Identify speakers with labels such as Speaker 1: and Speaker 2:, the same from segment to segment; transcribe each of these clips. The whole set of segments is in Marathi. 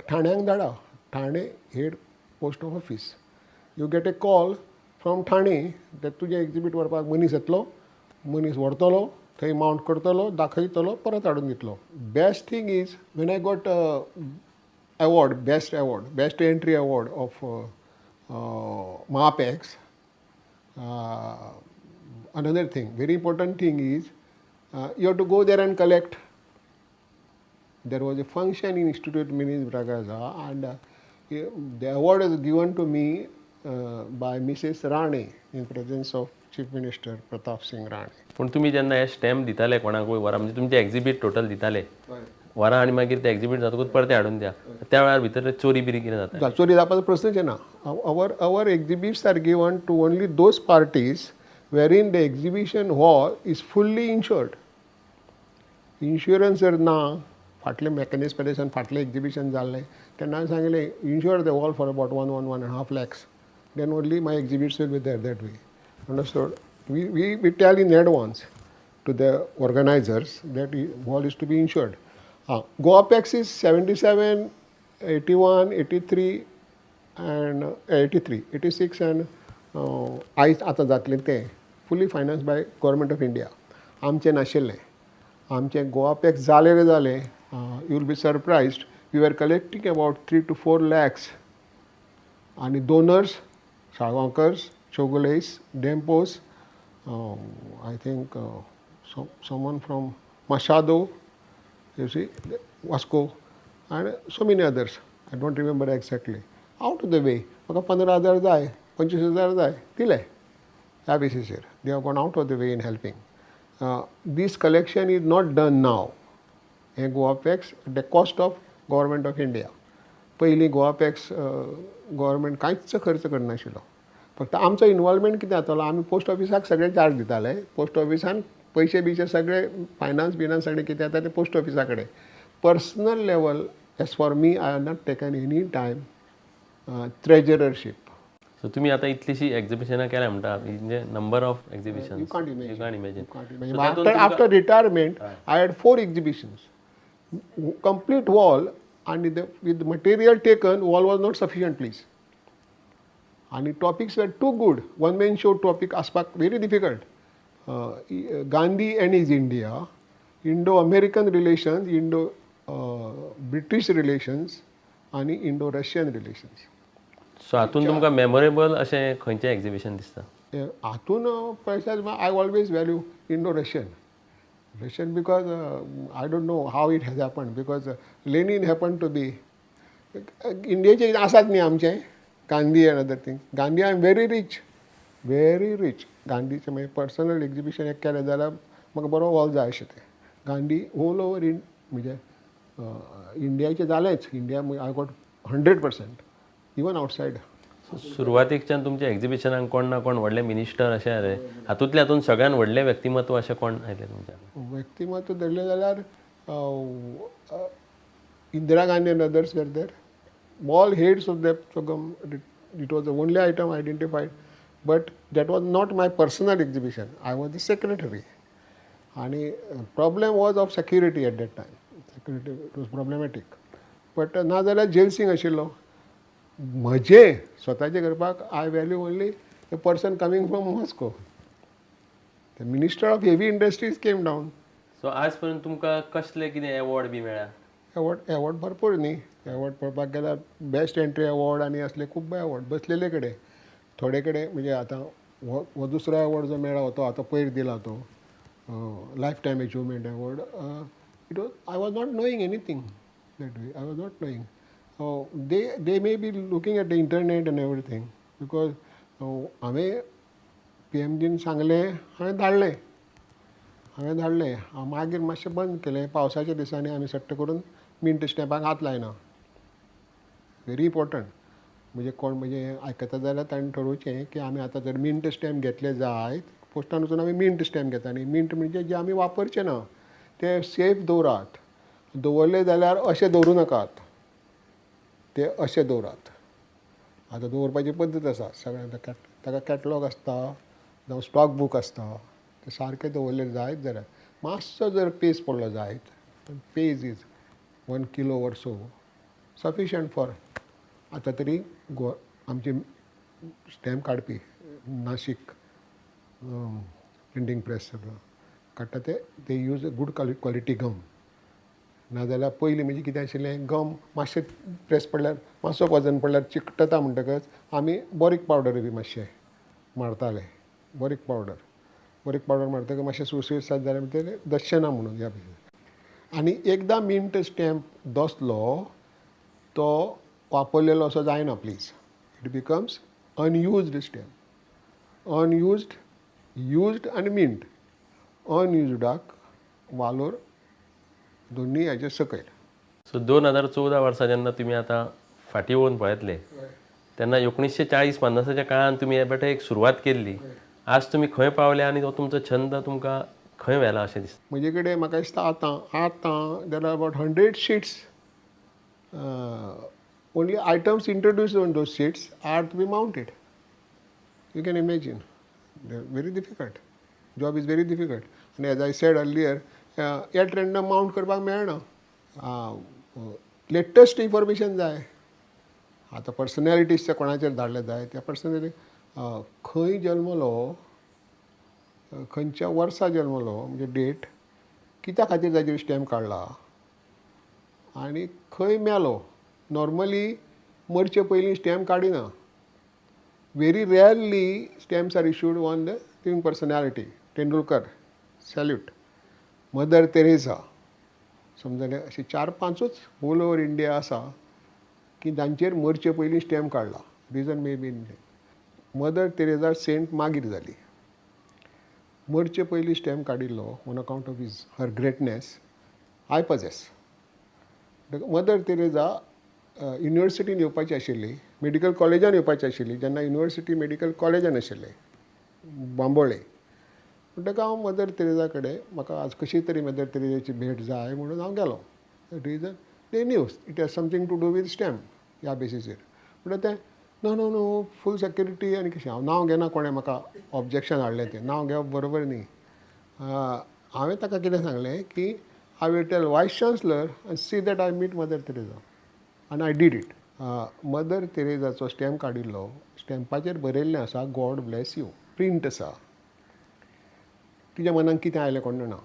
Speaker 1: ठाण्याक धाडा, Thane head post office. You get A call from Thane ते तुजें एक्झिबीट व्हरपाक मनीस येतलो, मनीस व्हरतलो, थंय माउंट करतलो, दाखयतलो, परत हाडून दितलो. Best thing is when I got award, best entry award of MAPEX. Another thing, very important thing is you have to go there and collect. There was a function in Institute Minis Bragaza, and the award is given to me by Mrs. Rane in presence of Chief Minister Pratap Singh Rane.
Speaker 2: पण तुम्ही जेन्ना हे स्टॅम्प दिताले कोणाकूय वरां म्हणजे तुमचे एक्झिबीट टोटल दिताले वरां आनी मागीर ते एक्झिबीट जातकूच परते हाडून द्या त्या वेळार भितर चोरी बिरी कितें जाता
Speaker 1: चोरी जावपाचो प्रश्नच येना. Our exhibits are given to only those parties wherein the exhibition hall is fully insured. Insurance जर ना, फाटले मेकॅनिक्स फाटले एक्झिबिशन जाल्लें तेन्ना हांवें सांगलें insure the hall for about 1.5 lakhs. Then only my exhibits will be there that way. Understood? We tell in advance to the organizers that the hall is to be insured. GoApex is 77, 81, 83 and 83, 86 and आयज आतां जातलें तें fully financed by Government of India. आमचें नाशिल्लें. आमचें GoApex जालें रे जालें, you will be surprised, we were collecting about 3 to 4 lakhs. And donors, Sarvankars, Chogoles, Dempos, I think someone from Machado, you see, Vasco, and so many others. I don't remember exactly. Out of the way, म्हाका 15,000 जाय, 25,000 जाय, दिले ह्या बेसिसर. They have gone out of the way in helping. This collection is not done now. हे GoApex at the cost of Government of India. पयलीं GoApex गव्हर्मेंट कांयच खर्च करनाशिल्लो. फक्त आमचो इनवॉल्वमेंट कितें जातालो, आमी पोस्ट ऑफिसाक सगळे चार्ज दिताले. पोस्ट ऑफिसान पैसे बिशे सगळे फायनान्स बिनान्स सगळे कितें जाता ते पोस्ट ऑफिसा कडेन. Personal level as for me I have not taken any time treasurership.
Speaker 2: So तुम्ही आता इतलीशी एक्झिबिशनां केल्या म्हणटा म्हणजे number of exhibition
Speaker 1: You can't imagine.
Speaker 2: You can't imagine.
Speaker 1: You can't imagine. After retirement, I had 4 exhibitions. Complete wall, and with the material taken, wall was not sufficient, please. And the topics were too good. One man show topic aspect very difficult. Gandhi and his India, Indo-American relations, Indo-British relations, and Indo-Russian relations.
Speaker 2: So हातून तुमकां मेमोरेबल अशें खंयचें एक्झिबिशन दिसता
Speaker 1: हातून पळयल्यार I always value Indo-Russian. Russian because I don't know how it has happened, because Lenin happened to be इंडियेचे आसात न्ही आमचे Gandhi and other thing. Gandhi I am very rich. गांधीचें मागीर पर्सनल एक्झिबिशन एक केलें जाल्यार म्हाका बरो हॉल जाय अशें तें. गांधी ऑल ओवर म्हणजे इंडियाचे जालेंच. India I got 100%, even outside.
Speaker 2: सुरवातीकच्यान तुमच्या एक्झिबिशनाक कोण ना कोण व्हडले मिनिस्टर अशें रे हातूंतल्यान सगळ्यान व्हडलें व्यक्तिमत्व अशें कोण आयलें तुमच्या
Speaker 1: व्यक्तिमत्व धरलें जाल्यार Indira Gandhi and others were there. All heads of that program, it was the only item identified, but that was not my personal exhibition. I was the secretary. And problem was of security at that time. Security, it was problematic. But ना जाल्यार जेल सिंग आशिल्लो. म्हजे स्वताचे करपाक I value only a person coming from Moscow. The Minister of Heavy Industries came down.
Speaker 2: So आज पर्यंत तुमकां कसले कितें एवॉर्ड बी मेळ्ळा
Speaker 1: एवॉर्ड भरपूर न्ही. एवॉर्ड पळोवपाक गेल्यार बेस्ट एंट्री एवॉर्ड आनी असले खूब एवॉर्ड बसलेले कडेन. थोडे कडेन म्हणजे आतां हो दुसरो एवॉर्ड जो मेळ्ळा तो आतां पयर दिला तो life time achievement award. It was I was not knowing anything that way. I was not knowing. They may be looking at the internet end everything, because हांवें PMDन सांगलें, हांवें धाडलें. मागीर मातशें बंद केलें. पावसाच्या दिसांनी आमी सट्ट करून मिंट स्टॅम्पाक हात लायना. Very important. म्हणजे कोण म्हणजे आयकता जाल्यार ताणें ठरोवचें की आमी आतां जर मिंट स्टॅम्प घेतले जायत, पोस्टान वचून आमी मिंट स्टॅम्प घेता. आनी मिंट म्हणजे जे आमी वापरचे ना ते सेफ दवरात. दवरले जाल्यार अशें दवरूं नाकात, ते अशें दवरात. आतां दवरपाची पद्दत आसा सगळ्यांक. ताका कॅटलॉग आसता जावं स्टॉक बूक आसता. ते सारके दवरले जायत जाल्यार मातसो जर पेज पडलो जायत, page is 1 kilo or so, sufficient for आतां तरी आमचे स्टॅम्प काडपी नाशिक प्रिंटींग प्रेस काडटा ते यूज गूड क्वॉलिटी गम नाजाल्यार पयलीं म्हणजे कितें आशिल्लें गम मातशें प्रेस पडल्यार मातसो वजन पडल्यार चिकटता म्हणटकच आमी बोरीक पावडर बी मातशें मारताले बोरीक पावडर मारतकच मातशें सुळसुळीत जालें म्हणटकीर दसचें ना म्हणून ह्या आनी एकदां मिंट स्टॅम्प दसलो तो वापरलेलो असो जायना please it becomes unused stamp used आनी मिंट अनयुज्डाक वालोर दोन्ही हाचे सकयल
Speaker 2: सो 2014 वर्सा जेन्ना तुमी आतां फाटीं पळोवन पळयतले तेन्ना 1940-50च्या काळान तुमी हे बेटे एक सुरवात केल्ली आज तुमी खंय पावले आनी तो तुमचो छंद तुमकां खंय व्हेला अशें दिसता
Speaker 1: म्हजे कडेन म्हाका दिसता आतां there are about 100 sheets only items introduced on those sheets are to be mounted you can imagine very difficult job is very difficult आनी as I said earlier at random mount करपाक मेळना लेटस्ट इन्फॉर्मेशन जाय आतां पर्सनॅलिटीज कोणाचेर धाडले जाय त्या पर्सनॅलिटी खंय जल्मलो खंयच्या वर्सा जल्मलो म्हणजे डेट कित्या खातीर ताजेर स्टॅम्प काडला आनी खंय मेलो नॉर्मली मरचे पयलीं स्टॅम्प काडिना very rarely stamps are issued on the living personality Tendulkar salute mother Teresa समजलें अशी 4-5च ऑल ओवर इंडिया आसा की जांचेर मरचे पयलीं स्टॅम्प काडला reason may be mother Teresa saint मागीर जाली मरचे पयलीं स्टॅम्प काडिल्लो on account of her greatness I possess mother Teresa युनिवर्सिटीन येवपाची आशिल्ली मेडिकल कॉलेजान येवपाची आशिल्ली जेन्ना युनिवर्सिटी मेडिकल कॉलेजान आशिल्लें बांबोळे म्हणटकच हांव मदर तेरेसा कडेन म्हाका आज कशी तरी मदर तेरेसाची भेट जाय म्हणून हांव गेलो reason the news it has something to do with stamp ह्या बेसिसीर म्हणटा तें नो फूल सेक्युरिटी आनी कशें हांव नांव घेना कोणें म्हाका ऑब्जेक्शन हाडलें तें नांव घेवप बरोबर न्ही हांवें ताका कितें सांगलें की I will tell vice chancellor आनी see that I meet mother Teresa आनी आय डीड इट मदर तेरेसाचो स्टॅम्प काडिल्लो स्टॅम्पाचेर बरयल्लें आसा गॉड ब्लेस यू प्रिंट आसा तिच्या मनान कितें आयलें कोण जाणा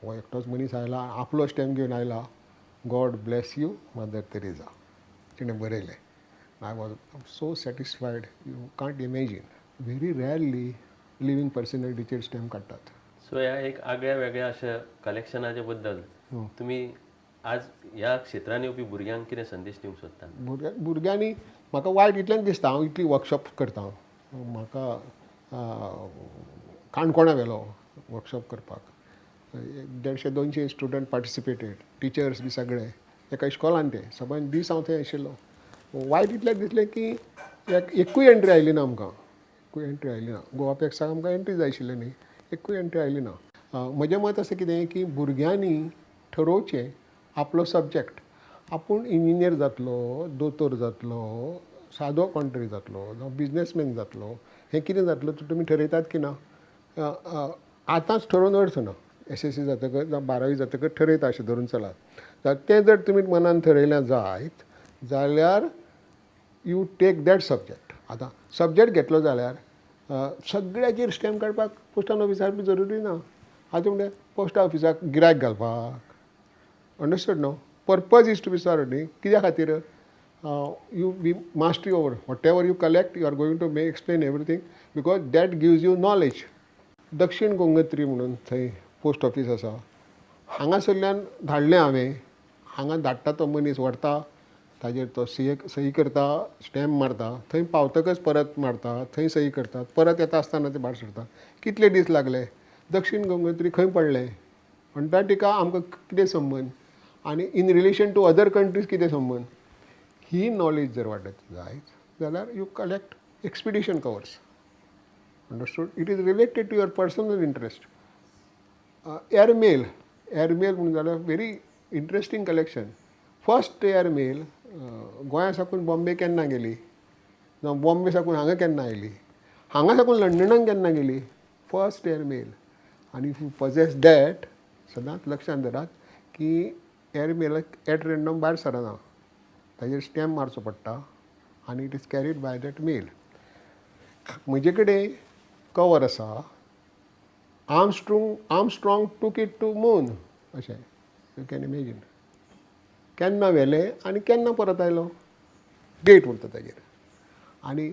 Speaker 1: हो एकटोच मनीस आयला आपलो स्टॅम्प घेवन आयला God bless you mother Teresa तिणें बरयलें I was so satisfied you can't imagine very rarely living पर्सनॅलिटीचेर स्टॅम्प काडटात
Speaker 2: सो ह्या एक आगळ्या वेगळ्या अशा कलेक्शनाच्या बद्दल तुमी आज ह्या क्षेत्रांत येवपी भुरग्यांक कितें संदेश दिवंक सोदता
Speaker 1: भुरग्यांनी म्हाका वायट इतलेंच दिसता हांव इतली वर्कशॉप करता म्हाका काणकोणा व्हेलो वर्कशॉप करपाक 150-200 स्टुडंट पार्टिसिपेटेड टिचर्स बी सगळे एका इश्कॉलान ते सगळ्यां दीस हांव थंय आशिल्लो वायट इतलें दिसलें की एकूय एंट्री आयली ना आमकां गोवा पॅक्साक आमकां एंट्री जाय आशिल्ली न्ही एकूय एंट्री आयली ना म्हजें मत अशें कितें की भुरग्यांनी ठरोवचें आपलो सब्जेक्ट आपूण इंजिनियर जातलो दोतोर जातलो सादो कॉन्ट्री जातलो जावं बिजनसमॅन जातलो हें कितें जातलो तुमी ठरयतात की ना आतांच ठरोवन अर्थ ना SSC जातकच जावं 12वी जातकच ठरयता अशें धरून चलात तें जर तुमी मनान थरयलें जायत जाल्यार यू टेक दॅट सब्जेक्ट आतां सब्जेक्ट घेतलो जाल्यार सगळ्याचेर स्टॅम्प काडपाक पोस्टान ऑफिसार बी जरुरी ना आतां म्हणजे पोस्ट ऑफिसाक गिरायक घालपाक अंडरस्टूड न्हू purpose is to be served न्ही कित्या खातीर you be mastery over whatever you collect you are going to make explain everything because that gives you knowledge दक्षिण गोंगत्री म्हणून थंय पोस्ट ऑफीस आसा हांगासरल्यान धाडलें हांवें हांगा धाडटा तो मनीस व्हरता ताजेर तो सही करता स्टॅम्प मारता थंय पावतकच परत मारता थंय सही करता परत येता आसतना ते भायर सरता कितले दीस लागले दक्षिण गोंगत्री खंय पडलें अंटार्क्टिका आमकां कितें संबंद आनी in relation to other countries कितें संबंद ही नॉलेज जर वाडत जायत जाल्यार you collect expedition covers understood it is related to your personal interest airmail म्हणून जाल्यार very interesting collection first airmail गोंया साकून बॉम्बे केन्ना गेली जावं बॉम्बे साकून हांगा केन्ना आयली हांगा साकून लंडनाक केन्ना गेली फर्स्ट एअरमेल आनी इफ यू पजेस दॅट सदांच लक्षांत दवरात की एअरमेलाक एट रँडम भायर सरना ताजेर स्टॅम्प मारचो पडटा आनी it is carried by that mail. म्हजे कडेन कवर आसा, Armstrong took it to moon अशें. यू कॅन इमेजीन केन्ना व्हेलें आनी केन्ना परत आयलो, डेट उरता ताजेर. आनी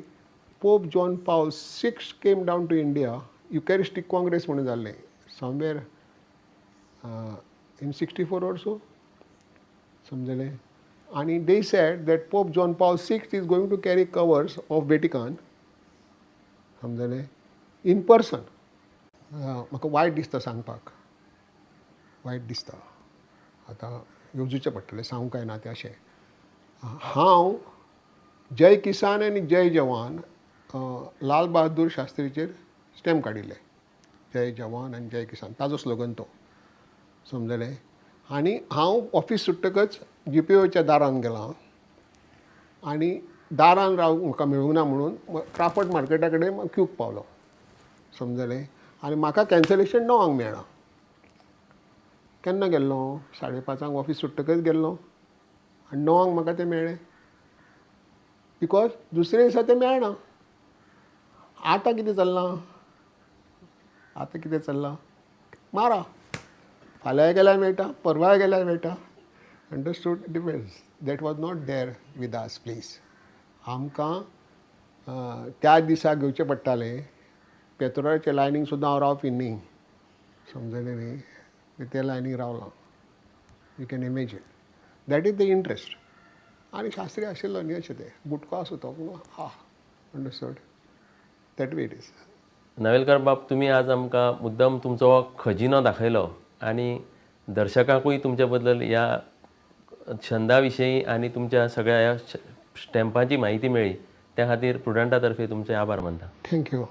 Speaker 1: Pope John Paul VI came down to India, Eucharistic Congress म्हणून जाल्लें समवेर इन 64 or so, समजलें. आनी they said that Pope John Paul VI is going to carry covers of Vatican, समजलें, इन पर्सन. म्हाका वायट दिसता सांगपाक, वायट दिसता. आतां येवजूचें पडटलें, सांगूं काय ना तें अशें. हांव जय किसान आनी जय जवान लाल बहादूर शास्त्रीचेर स्टॅम्प काडिल्ले. जय जवान आनी जय किसान ताजो स्लोगन तो, समजलें. आनी हांव ऑफीस सुट्टकच GPOच्या दारान गेलां आनी दारान म्हाका मेळूंक ना म्हणून क्राफर्ड मार्केटा कडेन क्यूक पावलो, समजलें. आनी म्हाका कॅन्सलेशन 9 मेळ्ळां. केन्ना गेल्लो, 5:30 ऑफीस सुट्टकच गेल्लो आनी 9 म्हाका तें मेळ्ळें. बिकॉज दुसरे दिसा तें मेळना. आतां कितें चल्लां, मारा, फाल्यां गेल्यार मेळटा, परवां गेल्यार मेळटा. Understood? Depends. That was not there with us please. आमकां त्या दिसा घेवचें पडटालें. पेत्रोलाचे लायनीक सुद्दां हांव रावपी न्ही, समजलें न्ही. ते लायनीक रावलां. You can imagine. That is the interest. आनी शास्त्री आशिल्लो न्ही अशें तें, बुटको आसूं तो पूण understood. That way it is.
Speaker 2: Navelkar बाब, तुम्ही आज आमकां मुद्दम तुमचो खजिनो दाखयलो आनी दर्शकांकूय तुमचे बद्दल ह्या छंदा विशयी आनी तुमच्या सगळ्या ह्या स्टॅम्पांची म्हायती मेळ्ळी. त्या खातीर प्रुडंटा तर्फे तुमचे आभार मानता.
Speaker 1: थँक्यू.